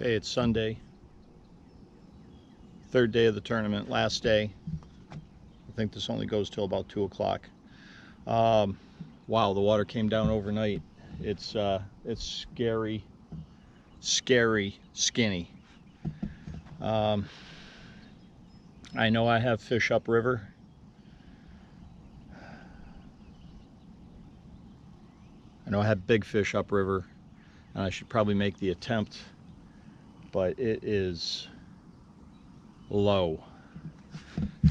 Okay, it's Sunday, third day of the tournament, last day. I think this only goes till about 2 o'clock. Wow, the water came down overnight. It's scary, skinny. I know I have fish upriver. I know I have big fish upriver, and I should probably make the attempt, but it is low.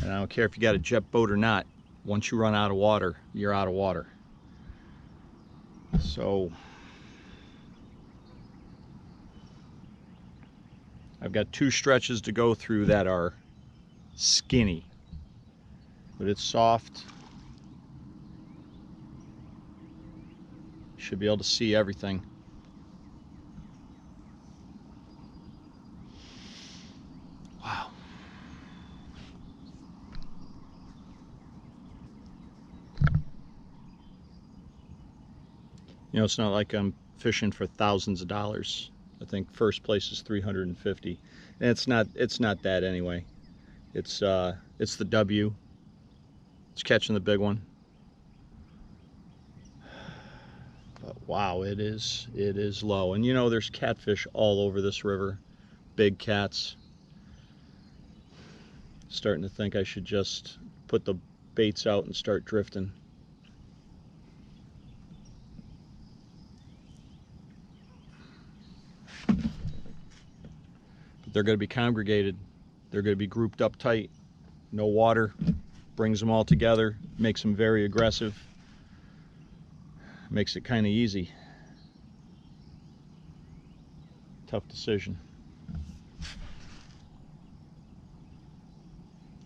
And I don't care if you got a jet boat or not, once you run out of water, you're out of water. So I've got 2 stretches to go through that are skinny, but it's soft. Should be able to see everything. Wow. You know, it's not like I'm fishing for thousands of dollars. I think first place is 350, and it's not that anyway. It's the W. It's catching the big one. But wow, it is low. And you know, there's catfish all over this river, big cats. Starting to think I should just put the baits out and start drifting. But they're going to be congregated. They're going to be grouped up tight. No water brings them all together, makes them very aggressive, makes it kind of easy. Tough decision.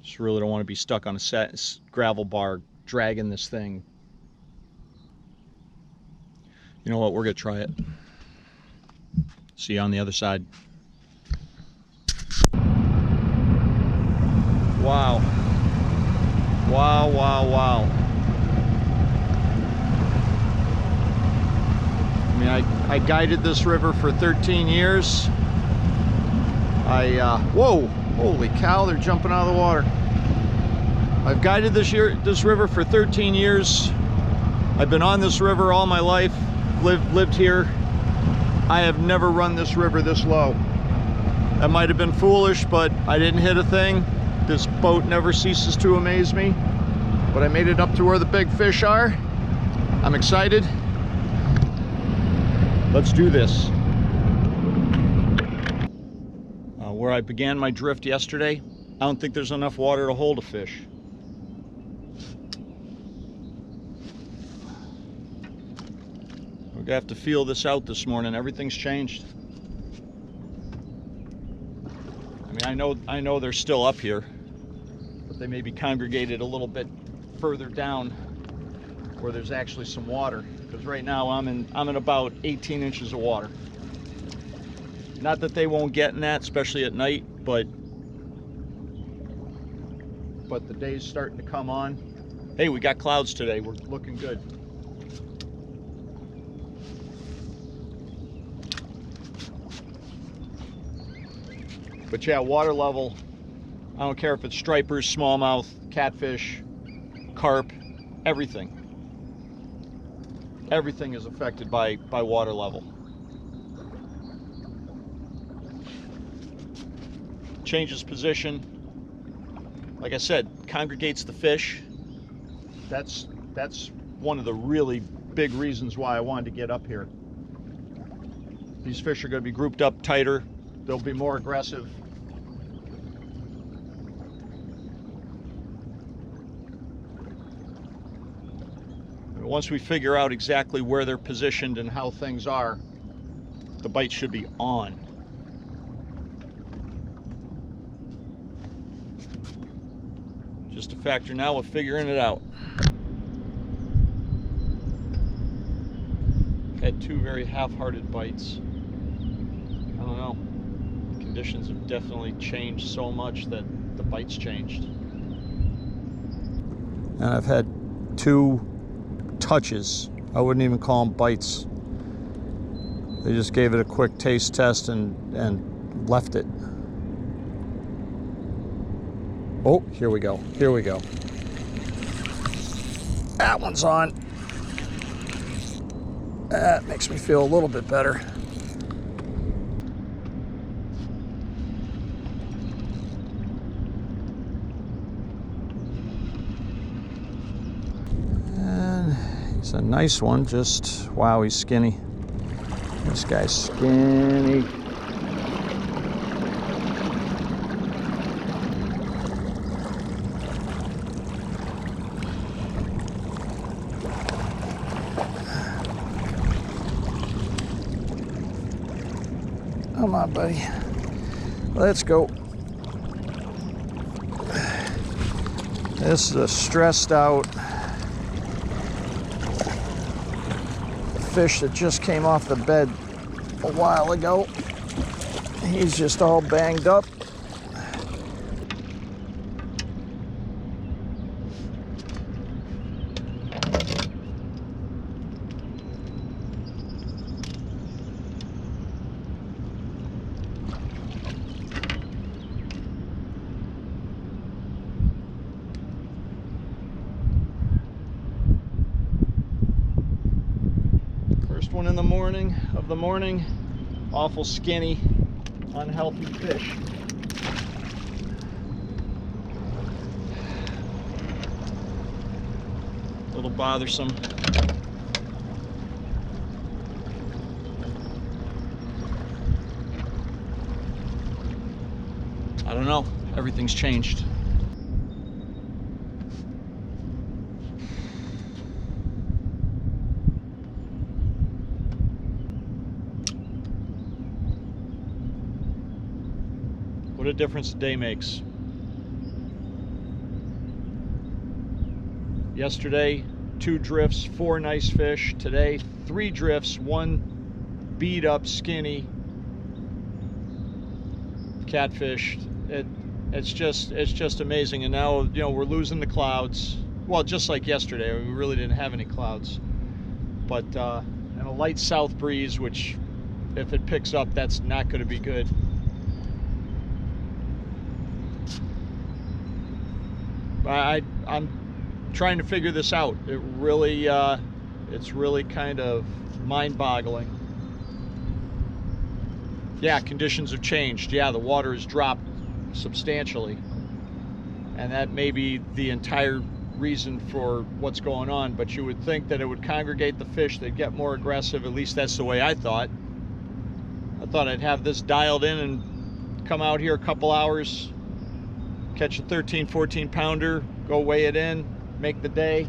Just really don't want to be stuck on a gravel bar dragging this thing. You know what? We're going to try it. See you on the other side. Wow. Wow, wow, wow. I mean, I guided this river for 13 years. Whoa, holy cow, they're jumping out of the water. I've guided this river for 13 years. I've been on this river all my life, lived here. I have never run this river this low. That might have been foolish, but I didn't hit a thing. This boat never ceases to amaze me. But I made it up to where the big fish are. I'm excited. Let's do this. Where I began my drift yesterday, I don't think there's enough water to hold a fish. We're gonna have to feel this out this morning. Everything's changed. I mean, I know they're still up here, but they may be congregated a little bit further down where there's actually some water. Because right now I'm in about 18 inches of water. Not that they won't get in that, especially at night, but the day's starting to come on. Hey, we got clouds today. We're looking good. But yeah, water level, I don't care if it's stripers, smallmouth, catfish, carp, everything. Everything is affected by water level. Changes position. Like I said, congregates the fish. That's one of the really big reasons why I wanted to get up here. These fish are going to be grouped up tighter. They'll be more aggressive. Once we figure out exactly where they're positioned and how things are, the bite should be on. Just a factor now of figuring it out. Had 2 very half-hearted bites. I don't know. Conditions have definitely changed so much that the bites changed. And I've had 2 touches. I wouldn't even call them bites. They just gave it a quick taste test and left it. Oh, here we go. Here we go. That one's on. That makes me feel a little bit better. And he's a nice one, just, wow, he's skinny. This guy's skinny. Come on, buddy. Let's go. This is a stressed out fish that just came off the bed a while ago. He's just all banged up. First one in the morning of the morning. Awful skinny, unhealthy fish. A little bothersome. I don't know, everything's changed. What a difference a day makes. Yesterday, 2 drifts, 4 nice fish. Today, 3 drifts, 1 beat up, skinny catfish. It's just amazing. And now, you know, we're losing the clouds. Well, just like yesterday, we really didn't have any clouds. But and a light south breeze, which, if it picks up, that's not going to be good. I'm trying to figure this out. It's really kind of mind-boggling. Yeah, conditions have changed. Yeah, the water has dropped substantially, and that may be the entire reason for what's going on. But you would think that it would congregate the fish, they'd get more aggressive. At least that's the way I thought. I thought I'd have this dialed in and come out here a couple hours, catch a 13, 14 pounder, go weigh it in, make the day.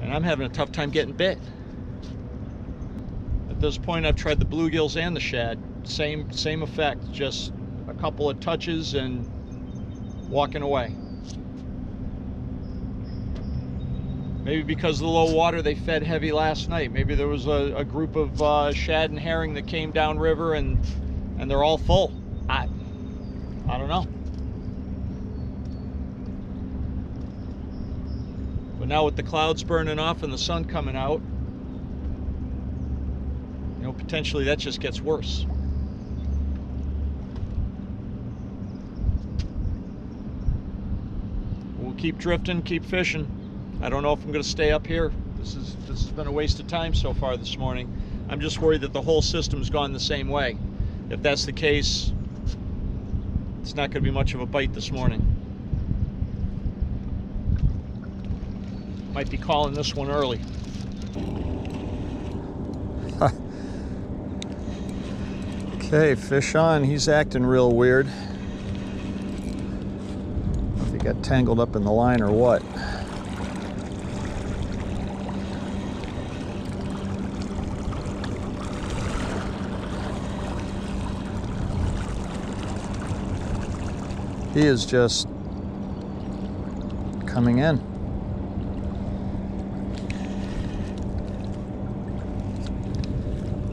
And I'm having a tough time getting bit. At this point, I've tried the bluegills and the shad. Same effect, just a couple of touches and walking away. Maybe because of the low water, they fed heavy last night. Maybe there was a group of shad and herring that came downriver and they're all full. I don't know. But now with the clouds burning off and the sun coming out, you know, potentially that just gets worse. We'll keep drifting, keep fishing. I don't know if I'm going to stay up here. This has been a waste of time so far this morning. I'm just worried that the whole system's gone the same way. If that's the case, it's not going to be much of a bite this morning. Might be calling this one early. Okay, fish on. He's acting real weird. I don't know if he got tangled up in the line or what. He is just coming in.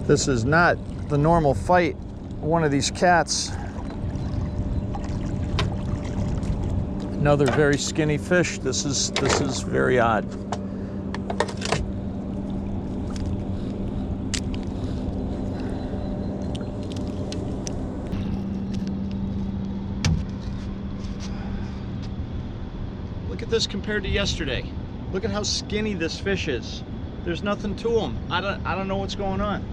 This is not the normal fight. One of these cats. Another very skinny fish. This is very odd. Look at this compared to yesterday. Look at how skinny this fish is. There's nothing to him. I don't know what's going on.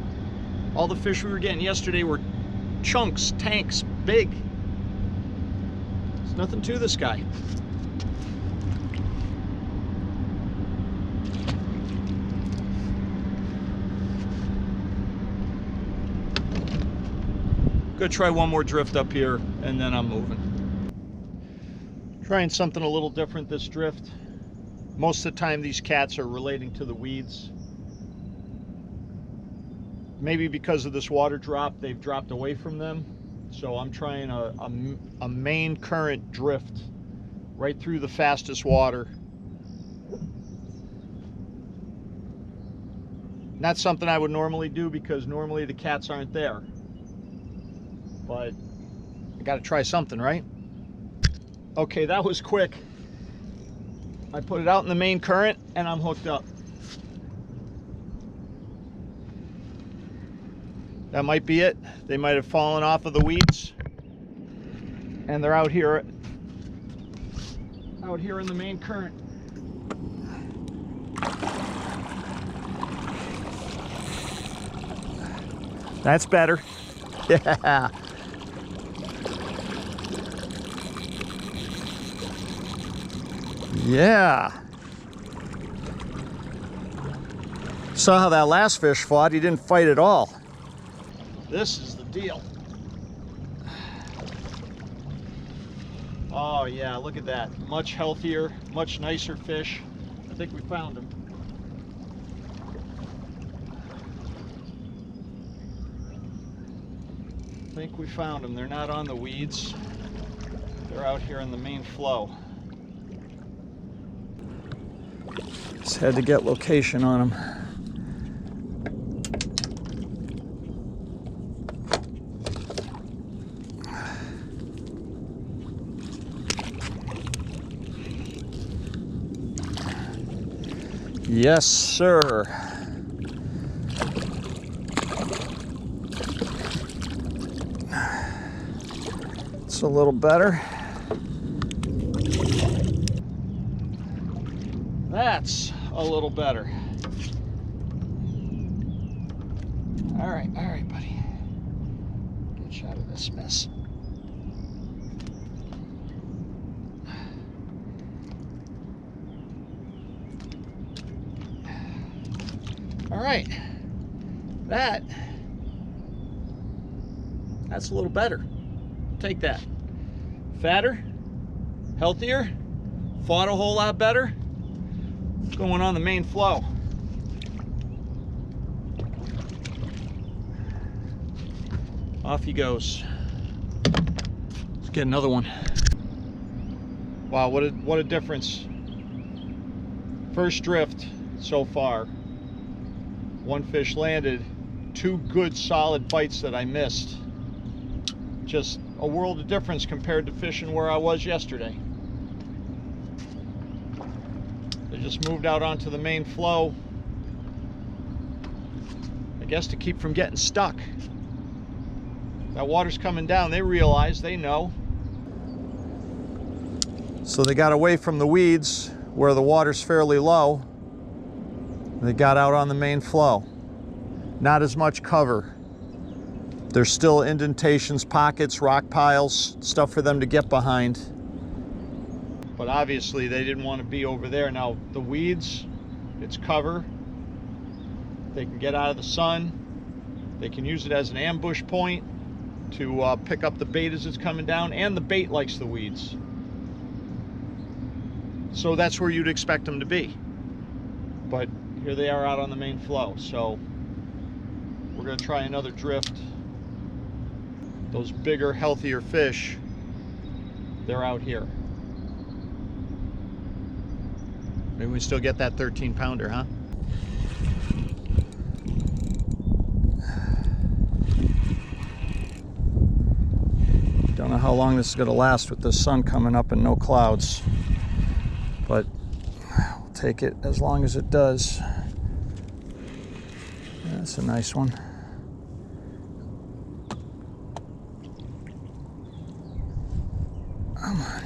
All the fish we were getting yesterday were chunks, tanks, big. There's nothing to this guy. Gonna try one more drift up here and then I'm moving. Trying something a little different this drift. Most of the time these cats are relating to the weeds. Maybe because of this water drop, they've dropped away from them. So I'm trying a main current drift right through the fastest water. Not something I would normally do because normally the cats aren't there. But I gotta try something, right? Okay, that was quick. I put it out in the main current and I'm hooked up. That might be it. They might have fallen off of the weeds and they're out here in the main current. That's better. Yeah. Yeah. Saw how that last fish fought. He didn't fight at all. This is the deal. Oh yeah, look at that. Much healthier, much nicer fish. I think we found him. I think we found them. They're not on the weeds. They're out here in the main flow. Just had to get location on them. Yes, sir. It's a little better. That's a little better. All right, buddy. Get a shot of this mess. All right, that's a little better. Take that. Fatter, healthier, fought a whole lot better. Going on the main flow. Off he goes. Let's get another one. Wow, what a difference. First drift so far. One fish landed, 2 good solid bites that I missed. Just a world of difference compared to fishing where I was yesterday. They just moved out onto the main flow, I guess to keep from getting stuck. That water's coming down, they realize, they know. So they got away from the weeds where the water's fairly low. They got out on the main flow. Not as much cover. There's still indentations, pockets, rock piles, stuff for them to get behind. But obviously they didn't want to be over there. Now the weeds, it's cover. They can get out of the sun. They can use it as an ambush point to pick up the bait as it's coming down, and the bait likes the weeds. So that's where you'd expect them to be. But here they are out on the main flow. So we're going to try another drift. Those bigger, healthier fish, they're out here. Maybe we still get that 13-pounder, huh? Don't know how long this is going to last with the sun coming up and no clouds, but we'll take it as long as it does. That's a nice one. Come on.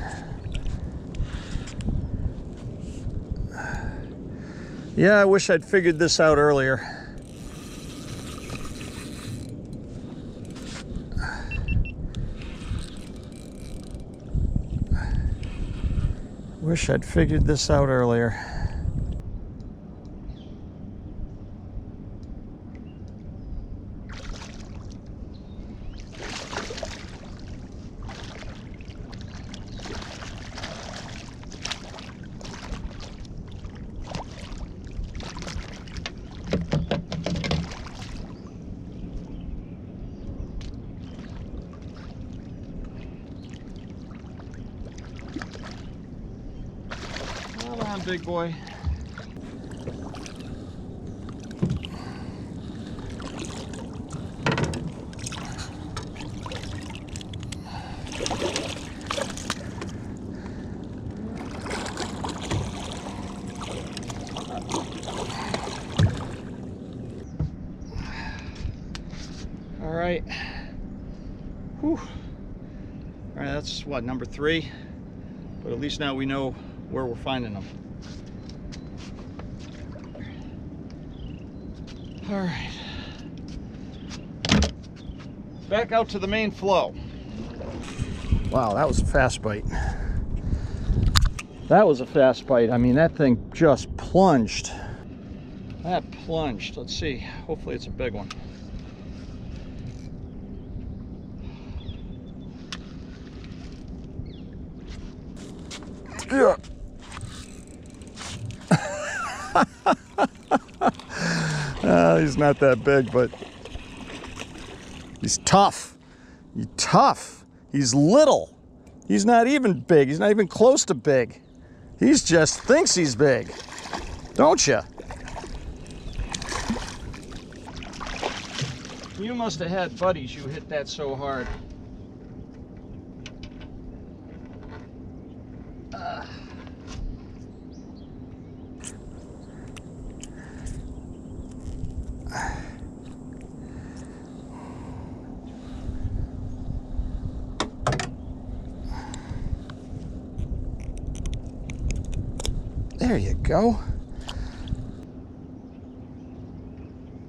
Yeah, I wish I'd figured this out earlier. Wish I'd figured this out earlier. Come on, big boy. All right. Whew. All right, that's what, number 3? But at least now we know where we're finding them. All right. Back out to the main flow. Wow, that was a fast bite. That was a fast bite. I mean, that thing just plunged. That plunged. Let's see. Hopefully it's a big one. Yeah. He's not that big, but he's tough. He's tough. He's little. He's not even big. He's not even close to big. He just thinks he's big. Don't you? You must have had buddies you hit that so hard. There you go.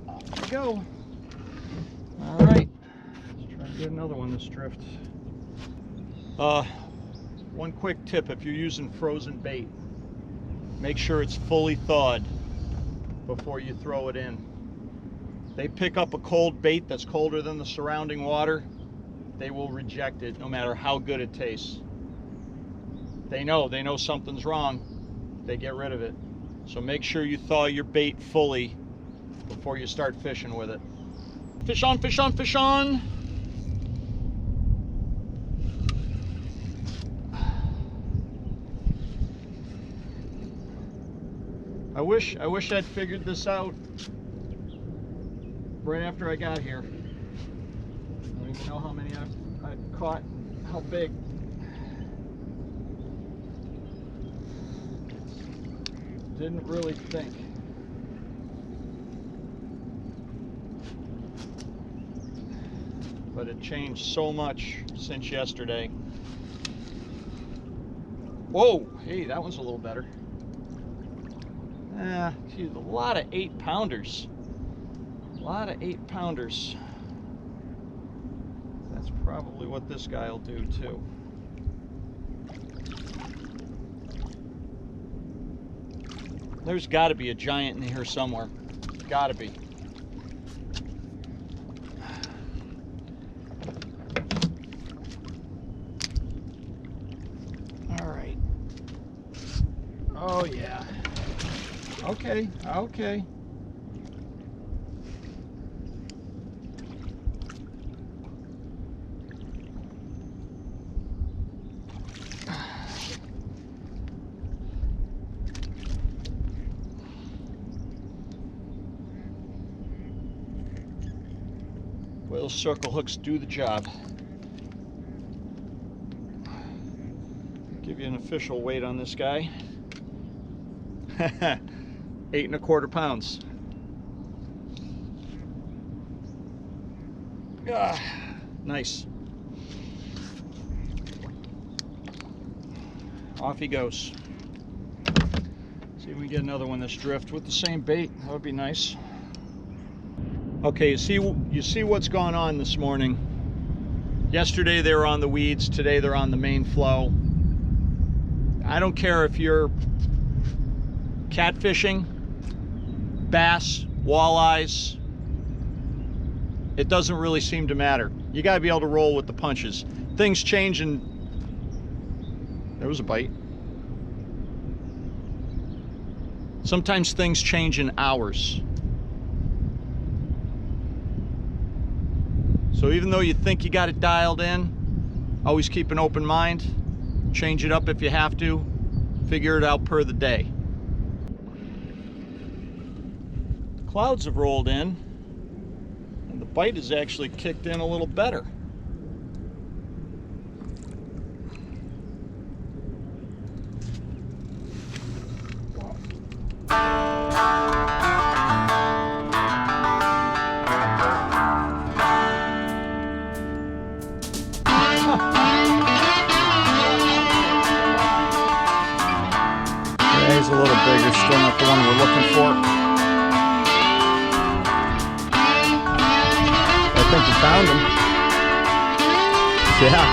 Off you go. All right. Let's try to get another one this drift. One quick tip: if you're using frozen bait, make sure it's fully thawed before you throw it in. They pick up a cold bait that's colder than the surrounding water, they will reject it no matter how good it tastes. They know something's wrong. They get rid of it. So make sure you thaw your bait fully before you start fishing with it. Fish on, fish on, fish on. I wish I'd figured this out right after I got here. I don't even know how many I've caught, how big. Didn't really think. But it changed so much since yesterday. Whoa, hey, that one's a little better. Geez, a lot of 8-pounders. A lot of 8-pounders. That's probably what this guy will do too. There's got to be a giant in here somewhere. Got to be. All right. Oh yeah. Okay, okay. Well, circle hooks do the job. Give you an official weight on this guy. 8 1/4 pounds. Nice. Off he goes. See if we can get another one this drift with the same bait. That would be nice. Okay, you see what's gone on this morning. Yesterday they were on the weeds, today they're on the main flow. I don't care if you're catfishing, bass, walleyes, it doesn't really seem to matter. You gotta be able to roll with the punches. Things change and there was a bite. Sometimes things change in hours. So even though you think you got it dialed in, always keep an open mind. Change it up if you have to. Figure it out per the day. The clouds have rolled in, and the bite has actually kicked in a little better. He's a little bigger, still not the one we're looking for. I think we found him. Yeah.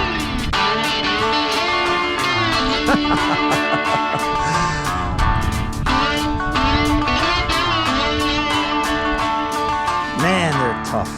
Man, they're tough.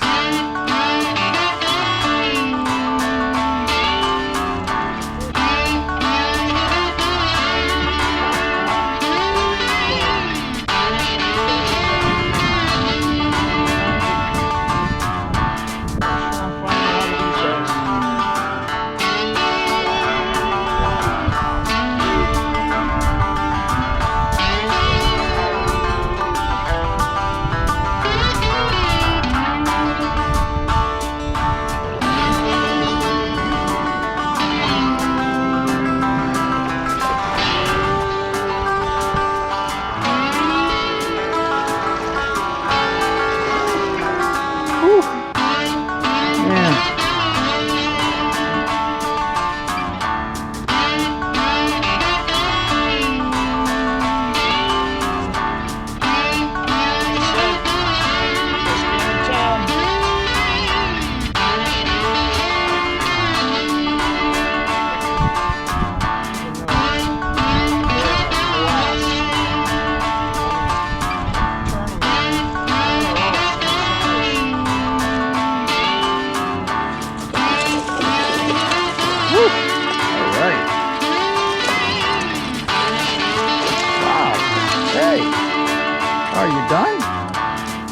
Are you done?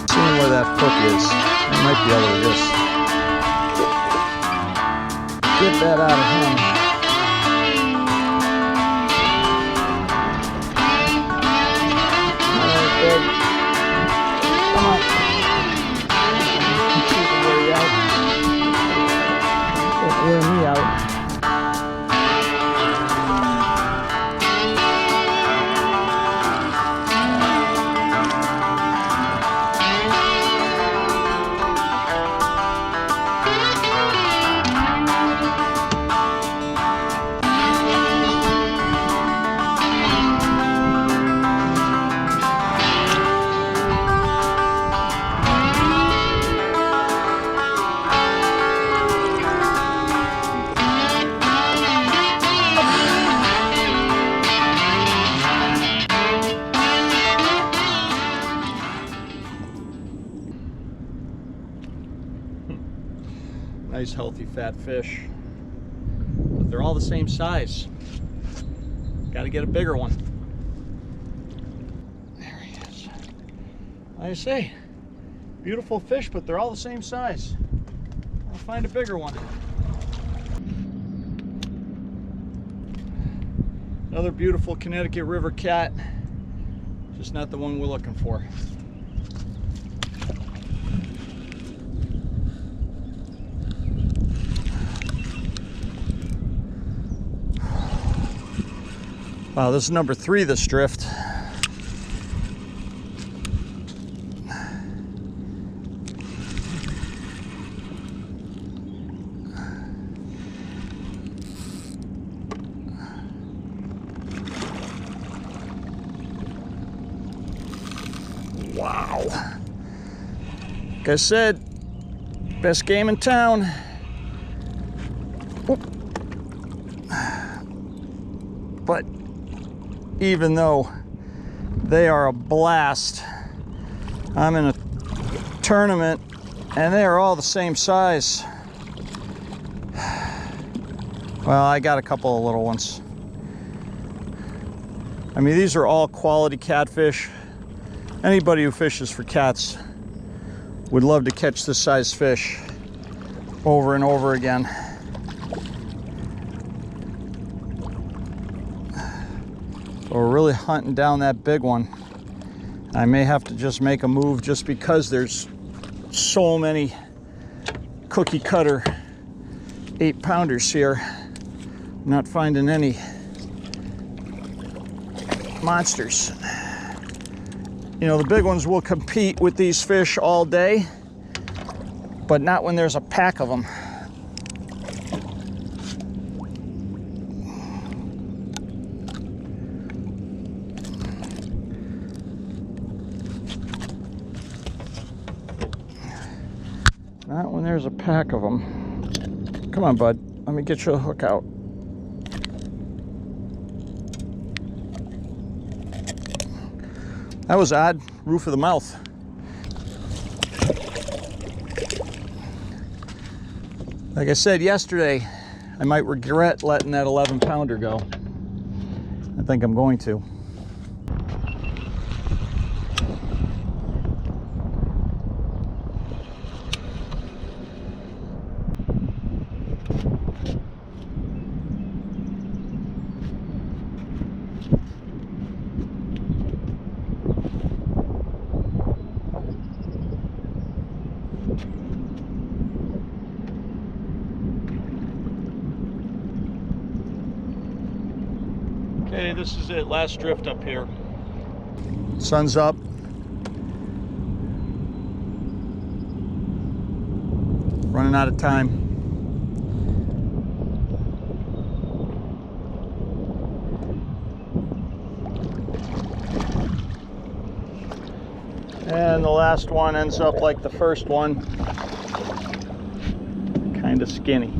Seeing where that hook is. I might be able to just get that out of him. Alright, bud. Come on. Keep it wear you out. Don't wear me out. Nice healthy fat fish, but they're all the same size. Got to get a bigger one. There he is. Like I say, beautiful fish, but they're all the same size. I'll find a bigger one. Another beautiful Connecticut River cat, just not the one we're looking for. Wow, this is number 3 this drift. Wow. Like I said, best game in town. But even though they are a blast, I'm in a tournament and they are all the same size. Well, I got a couple of little ones. I mean, these are all quality catfish. Anybody who fishes for cats would love to catch this size fish over and over again. So we're really hunting down that big one. I may have to just make a move just because there's so many cookie cutter 8-pounders here. I'm not finding any monsters. You know, the big ones will compete with these fish all day, but not when there's a pack of them. Not when there's a pack of them. Come on, bud. Let me get you a hook out. That was odd. Roof of the mouth. Like I said yesterday, I might regret letting that 11-pounder go. I think I'm going to. Okay, this is it, last drift up here. Sun's up. Running out of time. And the last one ends up like the first one, kind of skinny.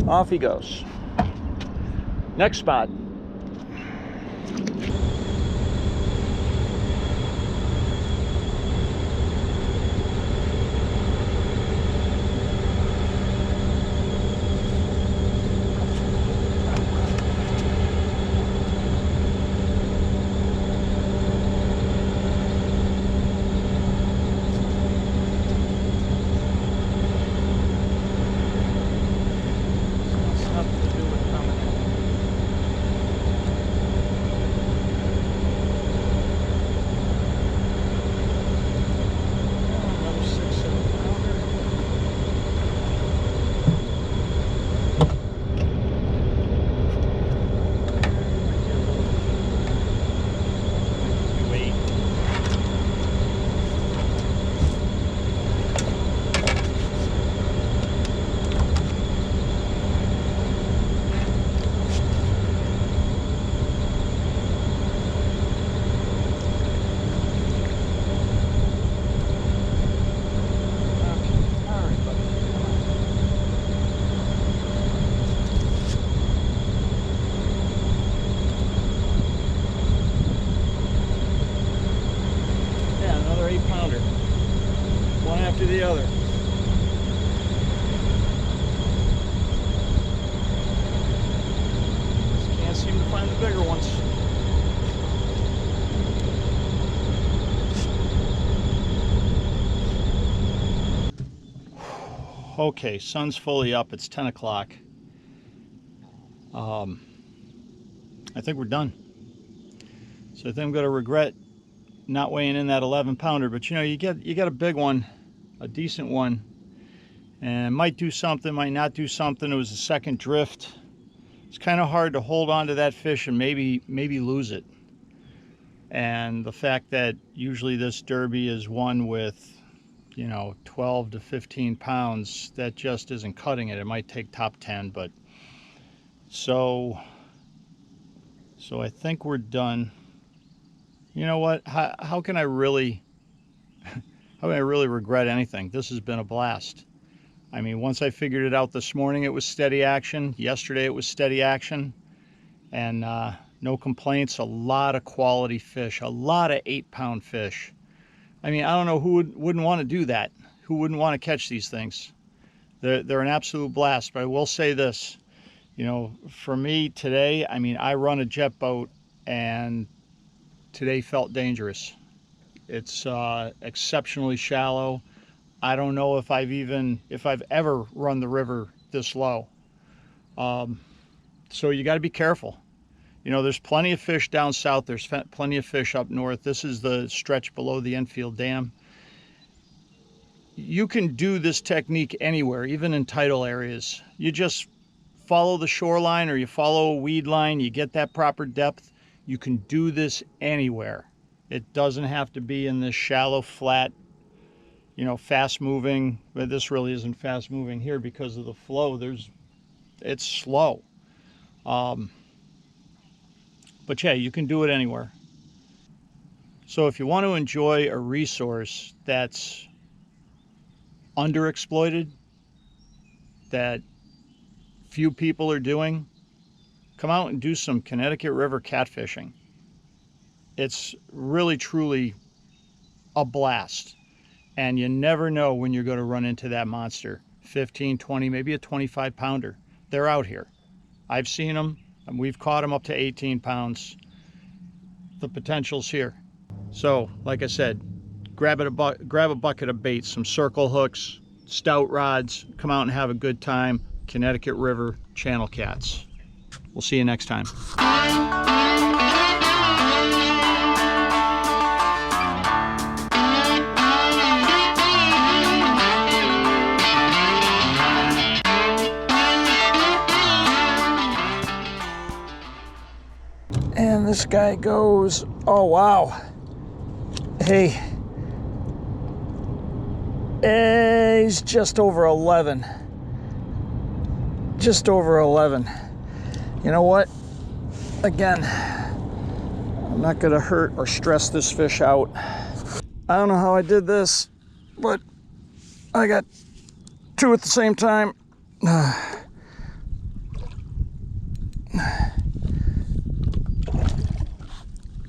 Off he goes. Next spot. To the other. Just can't seem to find the bigger ones. Okay, sun's fully up. It's 10 o'clock. I think we're done. So I think I'm going to regret not weighing in that 11-pounder, but you know, you get a big one, a decent one, and might do something, might not do something. It was a second drift. It's kind of hard to hold on to that fish and maybe lose it. And the fact that usually this derby is won with you know, 12 to 15 pounds, that just isn't cutting it. It might take top 10, but so I think we're done. You know what? How can I really regret anything? This has been a blast. I mean, once I figured it out this morning, it was steady action. Yesterday, it was steady action. And no complaints. A lot of quality fish. A lot of 8-pound fish. I mean, I don't know who wouldn't want to do that. Who wouldn't want to catch these things? They're an absolute blast. But I will say this. You know, for me today, I mean, I run a jet boat, and today felt dangerous. It's exceptionally shallow. I don't know if I've ever run the river this low. So you got to be careful. You know, there's plenty of fish down south. There's plenty of fish up north. This is the stretch below the Enfield Dam. You can do this technique anywhere, even in tidal areas. You just follow the shoreline, or you follow a weed line. You get that proper depth. You can do this anywhere. It doesn't have to be in this shallow, flat, you know, fast moving. But this really isn't fast moving here because of the flow. It's slow. But yeah, you can do it anywhere. So if you want to enjoy a resource that's underexploited, that few people are doing, come out and do some Connecticut River catfishing. It's really, truly a blast. And you never know when you're going to run into that monster. 15, 20, maybe a 25 pounder. They're out here. I've seen them, and we've caught them up to 18 pounds. The potential's here. So, like I said, grab a bucket of bait, some circle hooks, stout rods, come out and have a good time. Connecticut River channel cats. We'll see you next time. And this guy goes, oh wow. Hey, he's just over 11. Just over 11. You know what? Again, I'm not gonna hurt or stress this fish out. I don't know how I did this, but I got two at the same time.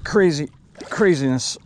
Craziness.